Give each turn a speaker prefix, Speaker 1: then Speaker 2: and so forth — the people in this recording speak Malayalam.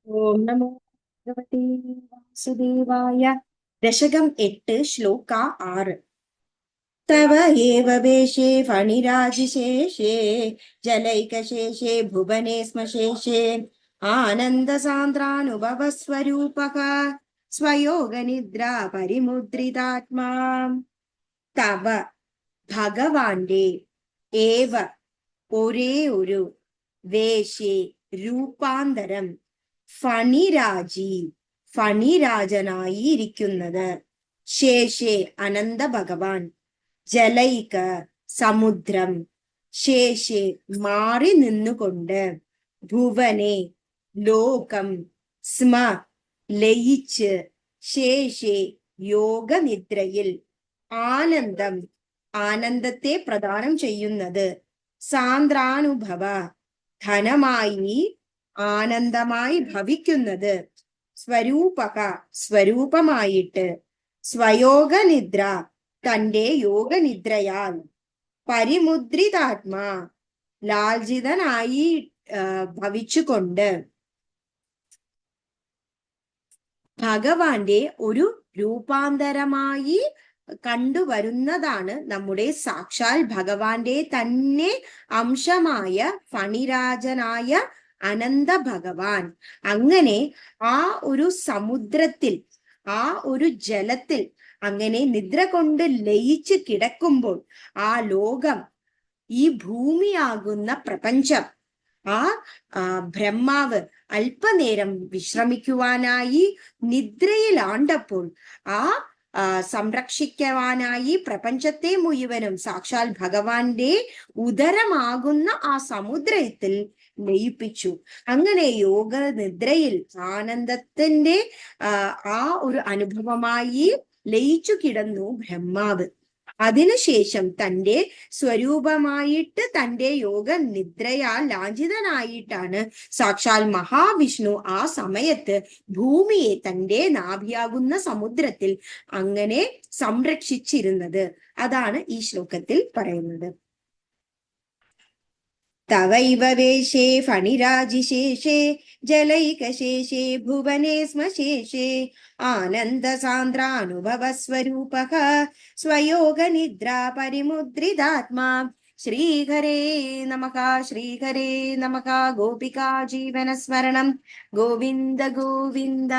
Speaker 1: ഓം നമോ ഭഗവതേ വാസുദേവായ. ദശകം 8, ശ്ലോക 6. തവ ഏവ വേഷേ ഫണിരാജിശേഷേ ജലൈകശേഷേ ഭുവനെ ശ്മശേഷേ ആനന്ദസാന്ദ്രാനുഭവസ്വരൂപഃ സ്വയോഗനിദ്രാ പരിമുദ്രിതാത്മാ. തവ ഭഗവാന്റെ ഏവ ഒരേ ഒരു വേഷേ രൂപാന്തരം ഫണിരാജി ഫണിരാജനായി ഇരിക്കുന്നത് ശേഷേ അനന്ത ഭഗവാൻ ജലൈക സമുദ്രം ശേഷേ മാറി നിന്നുകൊണ്ട് ഭുവനെ ലോകം സ്മ ലയിച്ച് ശേഷേ യോഗനിദ്രയിൽ ആനന്ദം ആനന്ദത്തെ പ്രദാനം ചെയ്യുന്നത് സാന്ദ്രാനുഭവ ധനമായി ആനന്ദമായി ഭവിക്കുന്നത് സ്വരൂപക സ്വരൂപമായിട്ട് സ്വയോഗനിദ്ര തന്റെ യോഗനിദ്രയാൽ പരിമുദ്രിതാത്മാ ലാൽജിതനായി ഭവിച്ചുകൊണ്ട് ഭഗവാന്റെ ഒരു രൂപാന്തരമായി കണ്ടുവരുന്നതാണ് നമ്മുടെ സാക്ഷാൽ ഭഗവാന്റെ തന്നെ അംശമായ ഫണിരാജനായ അനന്ത ഭഗവാൻ. അങ്ങനെ ആ ഒരു സമുദ്രത്തിൽ ആ ഒരു ജലത്തിൽ അങ്ങനെ നിദ്ര കൊണ്ട് ലയിച്ച് കിടക്കുമ്പോൾ ആ ലോകം ഈ ഭൂമിയാകുന്ന പ്രപഞ്ചം ആ ബ്രഹ്മാവ് അല്പനേരം വിശ്രമിക്കുവാനായി നിദ്രയിലാണ്ടപ്പോൾ ആ സംരക്ഷിക്കുവാനായി പ്രപഞ്ചത്തെ മുഴുവനും സാക്ഷാൽ ഭഗവാന്റെ ഉദരമാകുന്ന ആ സമുദ്രത്തിൽ ലയിപ്പിച്ചു. അങ്ങനെ യോഗ നിദ്രയിൽ ആനന്ദത്തിന്റെ ആ ഒരു അനുഭവമായി ലയിച്ചു കിടന്നു ബ്രഹ്മാവ്. അതിനുശേഷം തന്റെ സ്വരൂപമായിട്ട് തന്റെ യോഗ നിദ്രയാൽ ലാഞ്ചിതനായിട്ടാണ് സാക്ഷാൽ മഹാവിഷ്ണു ആ സമയത്ത് ഭൂമിയെ തന്റെ നാഭിയാകുന്ന സമുദ്രത്തിൽ അങ്ങനെ സംരക്ഷിച്ചിരുന്നത്. അതാണ് ഈ ശ്ലോകത്തിൽ പറയുന്നത്. തവൈവ വേഷേ ഫണിരാജിശേഷേ ജലൈകശേഷേ ഭുവനെ ശ്മശേഷേ ആനന്ദസാന്ദ്രാനുഭവസ്വരൂപഃ സ്വയോഗനിദ്രാ പരിമുദ്രിതാത്മാ. ശ്രീഹരേ നമഃ ശ്രീഹരേ നമഃ. ഗോപികാ ജീവനസ്മരണം ഗോവിന്ദ ഗോവിന്ദ.